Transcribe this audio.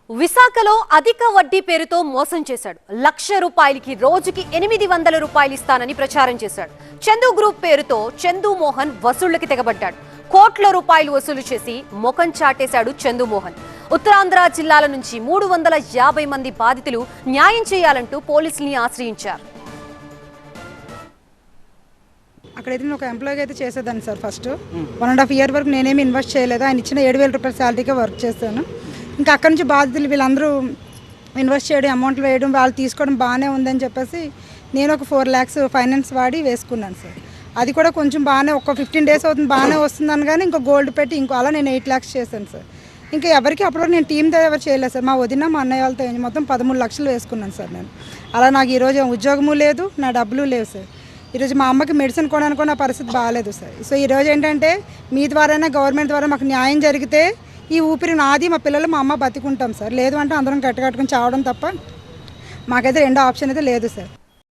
విశాఖలో అధిక వడ్డీ పేరుతో మోసం చేశాడు. ₹1,00,000కి రోజుకి 800 రూపాయలు ఇస్తానని ప్రచారం చేశాడు. చందు గ్రూప్ పేరుతో చందు మోహన్ వసూళ్లకి తెగబడ్డాడు. కోట్ల రూపాయలు వసూలు చేసి మొఖం చాటేశాడు చందు మోహన్. ఉత్తరాంధ్ర జిల్లాల నుంచి 350 మంది బాధితులు న్యాయం చేయాలంటూ పోలీసుల్ని ఆశ్రయించారు. అక్కడైతే నేను ఒక ఎంప్లాయీగా అయితే చేసేదాన్ని సార్. ఫస్ట్ 1.5 ఇయర్ వరకు నేనేమి ఇన్వెస్ట్ చేయలేదు. ఆయన ఇచ్చిన 7,000 రూపాయల శాలరీకే వర్క్ చేస్తాను. ఇంకా అక్కడి నుంచి బాధితులు వీళ్ళందరూ ఇన్వెస్ట్ చేయడం, అమౌంట్లు వేయడం, వాళ్ళు తీసుకోవడం బాగానే ఉందని చెప్పేసి నేను ఒక 4 lakhs ఫైనాన్స్ వాడి వేసుకున్నాను సార్. అది కూడా కొంచెం బాగానే ఒక 15 days అవుతుంది, బాగానే వస్తుందని. కానీ ఇంకో గోల్డ్ పెట్టి ఇంకో అలా నేను 8 lakhs చేశాను సార్. ఇంకా ఎవరికి అప్పటివరకు నేను టీంతో ఎవరు చేయలేదు సార్. మా వదిన, మా అన్నయ్య వాళ్ళతో మొత్తం 13 లక్షలు వేసుకున్నాను సార్ నేను. అలా నాకు ఈరోజు ఉద్యోగము లేదు, నా డబ్బులు లేవు సార్. ఈరోజు మా అమ్మకి మెడిసిన్ కొనడానికి నా పరిస్థితి బాగాలేదు సార్. సో ఈరోజు ఏంటంటే మీ ద్వారానే, గవర్నమెంట్ ద్వారా మాకు న్యాయం జరిగితే ఈ ఊపిరి నాది, మా పిల్లలు, మా అమ్మ బతికుంటాం సార్. లేదు అంటే అందరం కట్టుకట్టుకుని చావడం తప్ప మాకైతే రెండో ఆప్షన్ అయితే లేదు సార్.